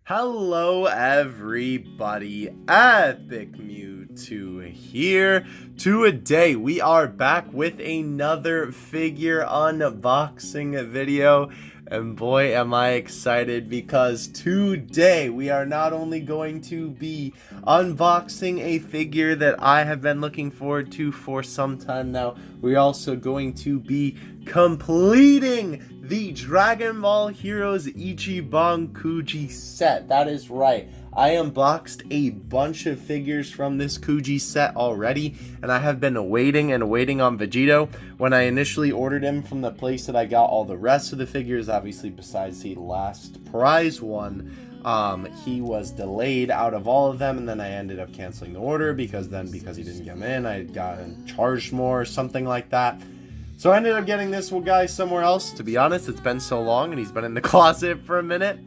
Hello everybody, Epic Mewtwo here. Today we are back with another figure unboxing video, and boy am I excited, because today we are not only going to be unboxing a figure that I have been looking forward to for some time now, we're also going to be completing the Dragon Ball Heroes Ichiban Kuji set. That is right. I unboxed a bunch of figures from this Kuji set already, and I have been waiting and waiting on Vegito. When I initially ordered him from the place that I got all the rest of the figures, obviously besides the last prize one, he was delayed out of all of them, and then I ended up canceling the order because he didn't get him in, I had gotten charged more or something like that. So I ended up getting this guy somewhere else. To be honest, it's been so long and he's been in the closet for a minute,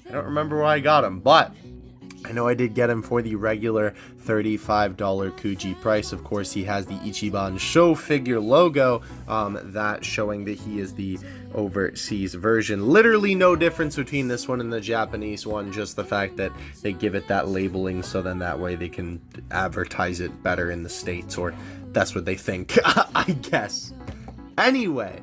I don't remember where I got him, but I know I did get him for the regular $35 Kuji price. Of course, he has the Ichiban show figure logo, that showing that he is the overseas version. Literally no difference between this one and the Japanese one, just the fact that they give it that labeling, so then that way they can advertise it better in the States, or that's what they think, I guess. Anyway,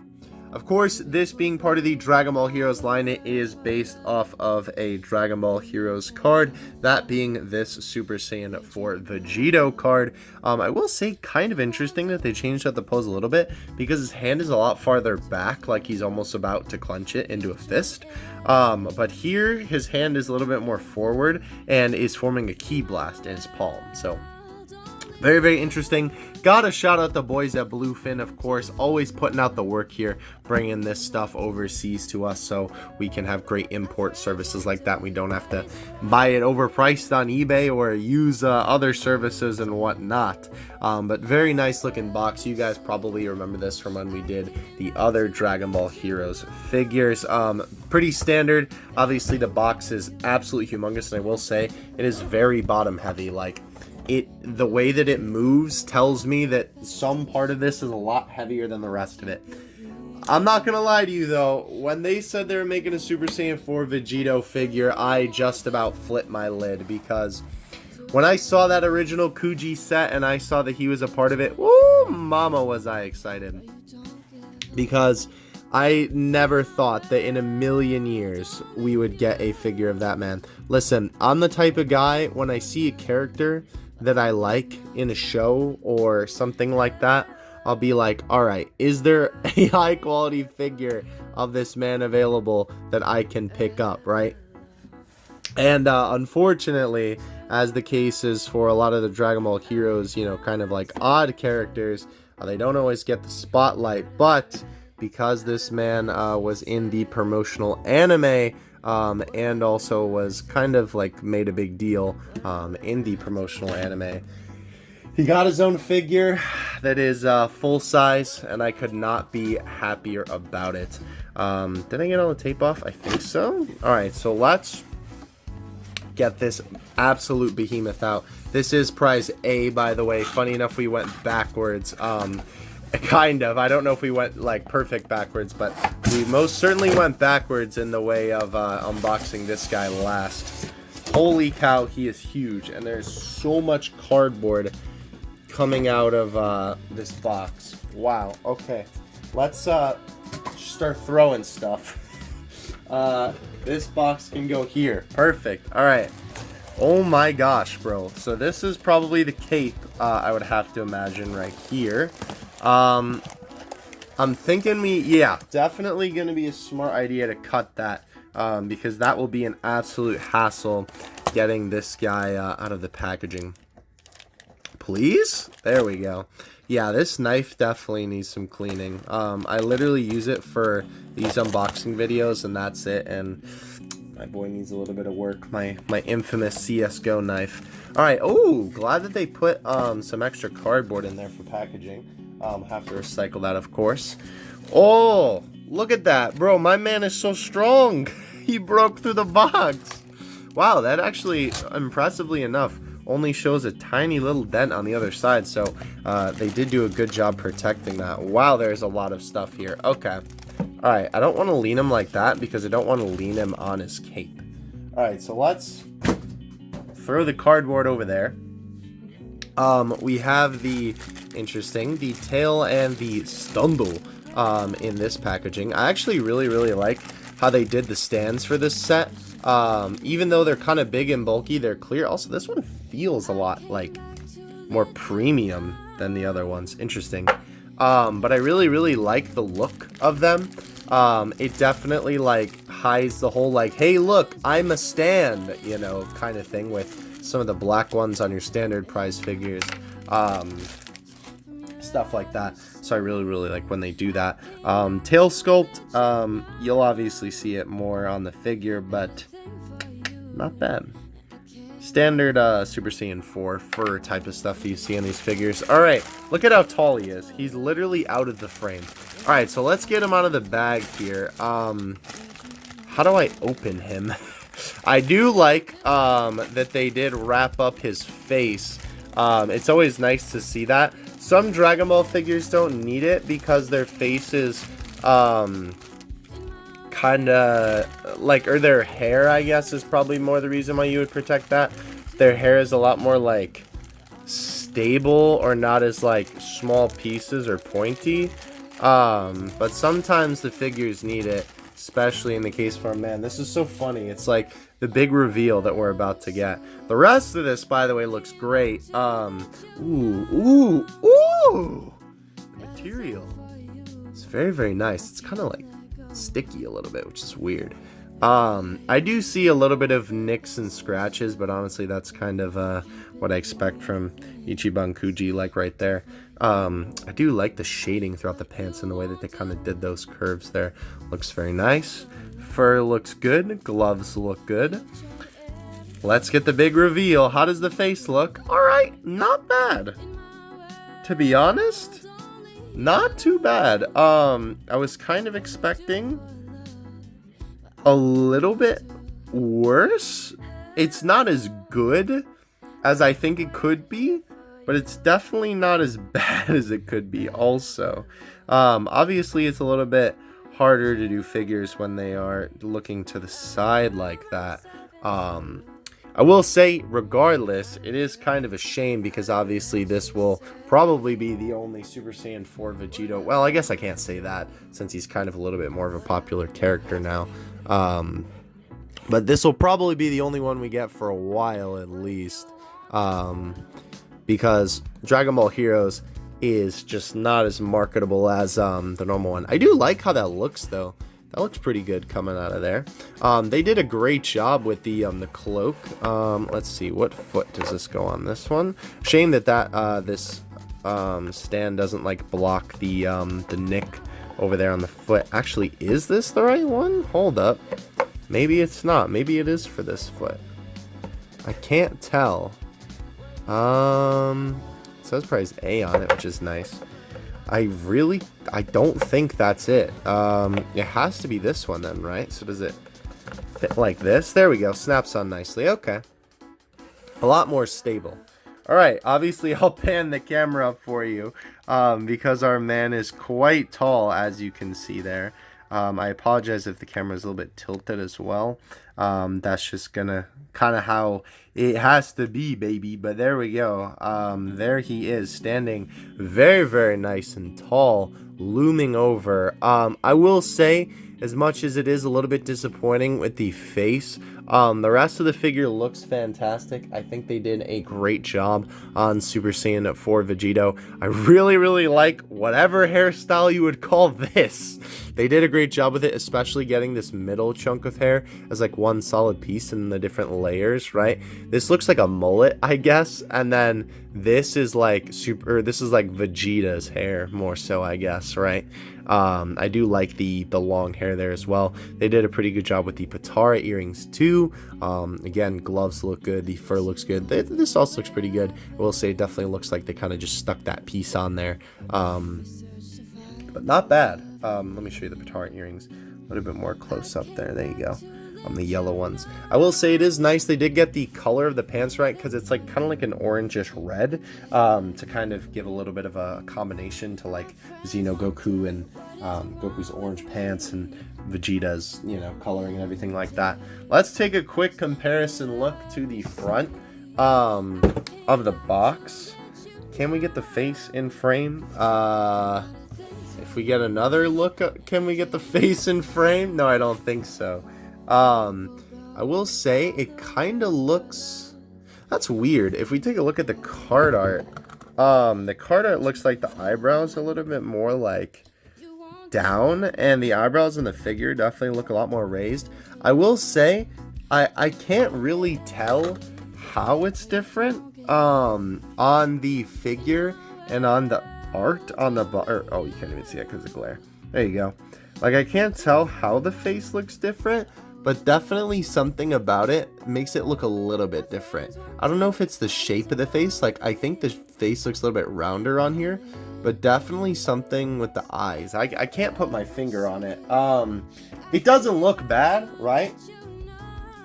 of course, this being part of the Dragon Ball Heroes line, it is based off of a Dragon Ball Heroes card, that being this Super Saiyan 4 Vegito card. I will say, kind of interesting that they changed up the pose a little bit, because his hand is a lot farther back, like he's almost about to clench it into a fist. But here, his hand is a little bit more forward, and is forming a Ki Blast in his palm, so very, very interesting. Gotta shout out the boys at Bluefin, of course, always putting out the work here, bringing this stuff overseas to us so we can have great import services like that. We don't have to buy it overpriced on eBay or use other services and whatnot. But very nice looking box. You guys probably remember this from when we did the other Dragon Ball Heroes figures. Pretty standard. Obviously, the box is absolutely humongous, and I will say it is very bottom heavy. Like, the way that it moves tells me that some part of this is a lot heavier than the rest of it. I'm not gonna lie to you though, when they said they were making a Super Saiyan 4 Vegito figure, I just about flipped my lid, because when I saw that original Kuji set and I saw that he was a part of it, woo, mama was I excited. Because I never thought that in a million years we would get a figure of that man. Listen, I'm the type of guy, when I see a character that I like in a show or something like that, I'll be like, alright, is there a high quality figure of this man available that I can pick up, right? And unfortunately, as the case is for a lot of the Dragon Ball Heroes, you know, kind of like odd characters, they don't always get the spotlight. But because this man was in the promotional anime, and also was kind of like made a big deal in the promotional anime, he got his own figure that is full size, and I could not be happier about it. Did I get all the tape off? I think so. Alright, so let's get this absolute behemoth out. This is prize A, by the way. Funny enough, we went backwards. Kind of. I don't know if we went like perfect backwards, but we most certainly went backwards in the way of unboxing this guy last. Holy cow, he is huge, and there's so much cardboard coming out of this box. Wow. Okay, let's start throwing stuff. This box can go here. Perfect. All right. Oh my gosh, bro. So this is probably the cape, I would have to imagine, right here. I'm thinking definitely gonna be a smart idea to cut that, because that will be an absolute hassle getting this guy out of the packaging. Please? There we go. Yeah, this knife definitely needs some cleaning. I literally use it for these unboxing videos, and that's it, and my boy needs a little bit of work. My infamous CSGO knife. Alright, oh, glad that they put some extra cardboard in there for packaging. Have to recycle that, of course. Oh, look at that, bro. My man is so strong. He broke through the box. Wow, that actually, impressively enough, only shows a tiny little dent on the other side, so they did do a good job protecting that. Wow, there's a lot of stuff here. Okay. Alright, I don't want to lean him like that because I don't want to lean him on his cape. Alright, so let's throw the cardboard over there. We have the tail and the stundle in this packaging. I actually really like how they did the stands for this set. Even though they're kind of big and bulky, they're clear. Also, this one feels a lot like more premium than the other ones. Interesting. But I really like the look of them. It definitely like hides the whole like, hey look, I'm a stand, you know, kind of thing with some of the black ones on your standard prize figures. Stuff like that. So I really like when they do that. Tail sculpt, you'll obviously see it more on the figure, but not bad. Standard Super Saiyan 4 fur type of stuff that you see on these figures. Alright, look at how tall he is. He's literally out of the frame. Alright, so let's get him out of the bag here. How do I open him? I do like that they did wrap up his face. It's always nice to see that. Some Dragon Ball figures don't need it because their face is kind of like, or their hair, I guess, is probably more the reason why you would protect that. Their hair is a lot more like stable or not as like small pieces or pointy. But sometimes the figures need it, especially in the case for a man. This is so funny. It's like the big reveal that we're about to get. The rest of this, by the way, looks great. Ooh. The material. It's very nice. It's kind of like sticky a little bit, which is weird. I do see a little bit of nicks and scratches, but honestly that's kind of what I expect from Ichiban Kuji, like right there. I do like the shading throughout the pants and the way that they kind of did those curves there. Looks very nice. Fur looks good. Gloves look good. Let's get the big reveal. How does the face look? Alright, not bad. To be honest, not too bad. I was kind of expecting a little bit worse. It's not as good as I think it could be, but it's definitely not as bad as it could be also. Obviously it's a little bit harder to do figures when they are looking to the side like that. I will say, regardless, it is kind of a shame because obviously this will probably be the only Super Saiyan 4 Vegito. Well, I guess I can't say that since he's kind of a little bit more of a popular character now. But this will probably be the only one we get for a while at least. Because Dragon Ball Heroes is just not as marketable as the normal one. I do like how that looks though. That looks pretty good coming out of there. They did a great job with the cloak. Let's see, what foot does this go on? This one. Shame that this stand doesn't like block the nick over there on the foot. Actually, is this the right one? Hold up. Maybe it's not. Maybe it is for this foot. I can't tell. It says price A on it, which is nice. I don't think that's it. It has to be this one then, right? So does it fit like this? There we go. Snaps on nicely. Okay. A lot more stable. Alright, obviously I'll pan the camera up for you because our man is quite tall, as you can see there. I apologize if the camera is a little bit tilted as well. That's just gonna kind of how it has to be, baby. But there we go. There he is, standing very nice and tall, looming over. I will say, as much as it is a little bit disappointing with the face, the rest of the figure looks fantastic. I think they did a great job on Super Saiyan 4 Vegito. I really like whatever hairstyle you would call this. They did a great job with it, especially getting this middle chunk of hair as like one solid piece in the different layers, right? This looks like a mullet, I guess, and then this is like Vegeta's hair more so, I guess, right? I do like the long hair there as well. They did a pretty good job with the Patara earrings too. Again, gloves look good, the fur looks good. This also looks pretty good. I will say it definitely looks like they kind of just stuck that piece on there. But not bad. Let me show you the Patara earrings a little bit more close up there. There you go. the yellow ones. I will say it is nice they did get the color of the pants right, because it's like kind of like an orangish red, to kind of give a little bit of a combination to like Xeno Goku and Goku's orange pants and Vegeta's, you know, coloring and everything like that. Let's take a quick comparison look to the front of the box. Can we get the face in frame? If we get another look, can we get the face in frame? No, I don't think so. I will say it kind of looks... That's weird. If we take a look at the card art, looks like the eyebrows a little bit more like down, and the eyebrows in the figure definitely look a lot more raised. I will say I can't really tell how it's different on the figure and on the art on the oh, you can't even see it because of glare. There you go. Like, I can't tell how the face looks different, but definitely something about it makes it look a little bit different. I don't know if it's the shape of the face. Like, I think the face looks a little bit rounder on here, but definitely something with the eyes. I can't put my finger on it. It doesn't look bad, right?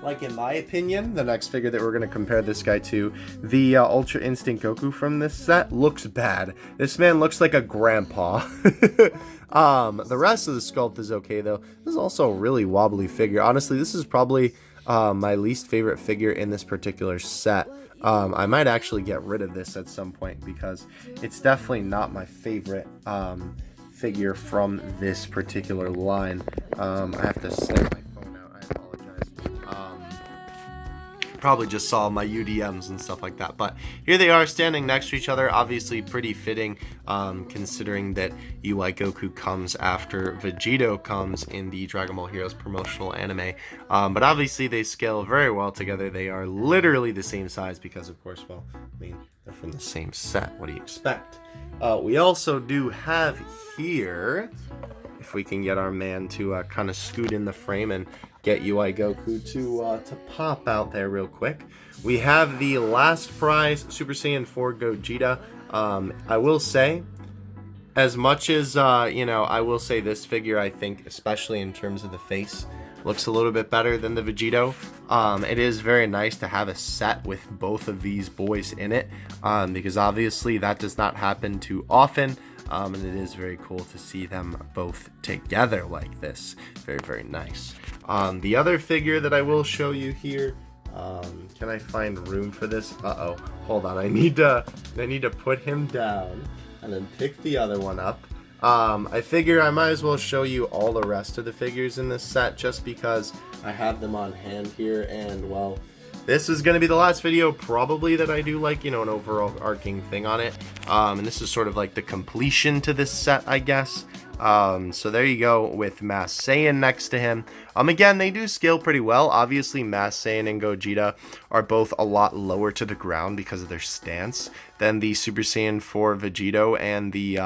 Like, in my opinion, the next figure that we're going to compare this guy to, the Ultra Instinct Goku from this set, looks bad. This man looks like a grandpa. The rest of the sculpt is okay, though. This is also a really wobbly figure. Honestly, this is probably my least favorite figure in this particular set. I might actually get rid of this at some point because it's definitely not my favorite figure from this particular line. I have to set my phone out. I apologize. Probably just saw my UDMs and stuff like that, but here they are standing next to each other. Obviously pretty fitting, considering that UI Goku comes after Vegito comes in the Dragon Ball Heroes promotional anime, but obviously they scale very well together. They are literally the same size because, of course, well, I mean, they're from the same set. What do you expect? We also do have here, if we can get our man to kind of scoot in the frame and get UI Goku to pop out there real quick. We have the last prize, Super Saiyan 4 Gogeta. I will say, as much as, you know, I will say this figure, I think, especially in terms of the face, looks a little bit better than the Vegito. It is very nice to have a set with both of these boys in it, because obviously that does not happen too often. And it is very cool to see them both together like this. Very, very nice. The other figure that I will show you here, can I find room for this? Uh-oh, hold on. I need to put him down and then pick the other one up. I figure I might as well show you all the rest of the figures in this set just because I have them on hand here, and well, this is going to be the last video probably that I do, like, you know, an overarching thing on it. And this is sort of like the completion to this set, I guess. So there you go with Mass Saiyan next to him. Again, they do scale pretty well. Obviously, Mass Saiyan and Gogeta are both a lot lower to the ground because of their stance than the Super Saiyan 4 Vegito and the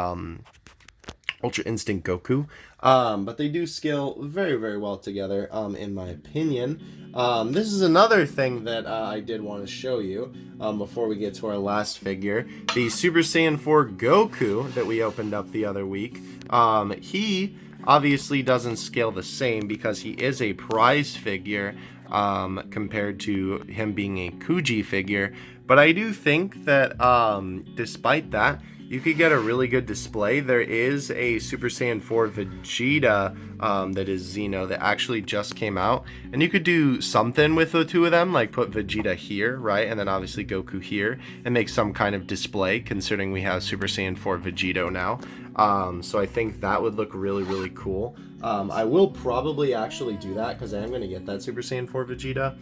Ultra Instinct Goku. But they do scale very, very well together, in my opinion. This is another thing that I did want to show you before we get to our last figure. The Super Saiyan 4 Goku that we opened up the other week. He obviously doesn't scale the same because he is a prize figure compared to him being a Kuji figure. But I do think that despite that, you could get a really good display. There is a Super Saiyan 4 Vegeta that is Xeno that actually just came out, and you could do something with the two of them, like put Vegeta here, right, and then obviously Goku here, and make some kind of display, considering we have Super Saiyan 4 Vegito now. So I think that would look really, really cool. I will probably actually do that because I am going to get that Super Saiyan 4 Vegeta.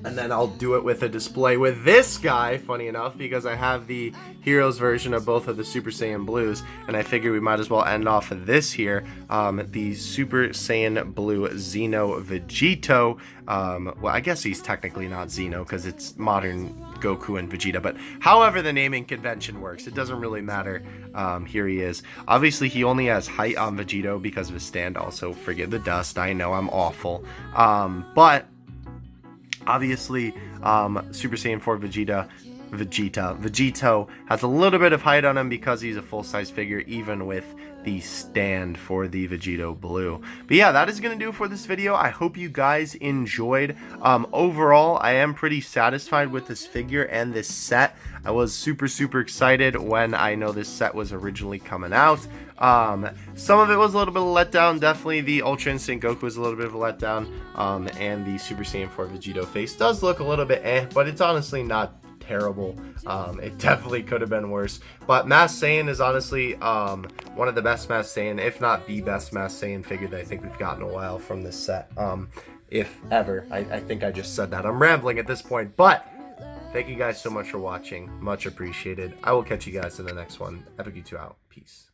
And then I'll do it with a display with this guy, funny enough, because I have the Heroes version of both of the Super Saiyan Blues, and I figure we might as well end off of this here, the Super Saiyan Blue Xeno Vegito. Well, I guess he's technically not Xeno because it's modern Goku and Vegeta, but however the naming convention works, it doesn't really matter. Here he is. Obviously, he only has height on Vegito because of his stand. Also, forgive the dust. I know I'm awful. But obviously, Super Saiyan 4 Vegeta Vegeta. Vegito has a little bit of height on him because he's a full-size figure, even with the stand for the Vegito Blue. But yeah, that is going to do it for this video. I hope you guys enjoyed. Overall, I am pretty satisfied with this figure and this set. I was super excited when I know this set was originally coming out. Some of it was a little bit of a letdown. Definitely the Ultra Instinct Goku was a little bit of a letdown. And the Super Saiyan 4 Vegito face does look a little bit but it's honestly not terrible. It definitely could have been worse, but Masked Saiyan is honestly one of the best Masked Saiyan, if not the best Masked Saiyan figure that I think we've gotten in a while from this set, if ever. I think I just said that. I'm rambling at this point, but thank you guys so much for watching. Much appreciated. I will catch you guys in the next one. Epic You 2 out. Peace.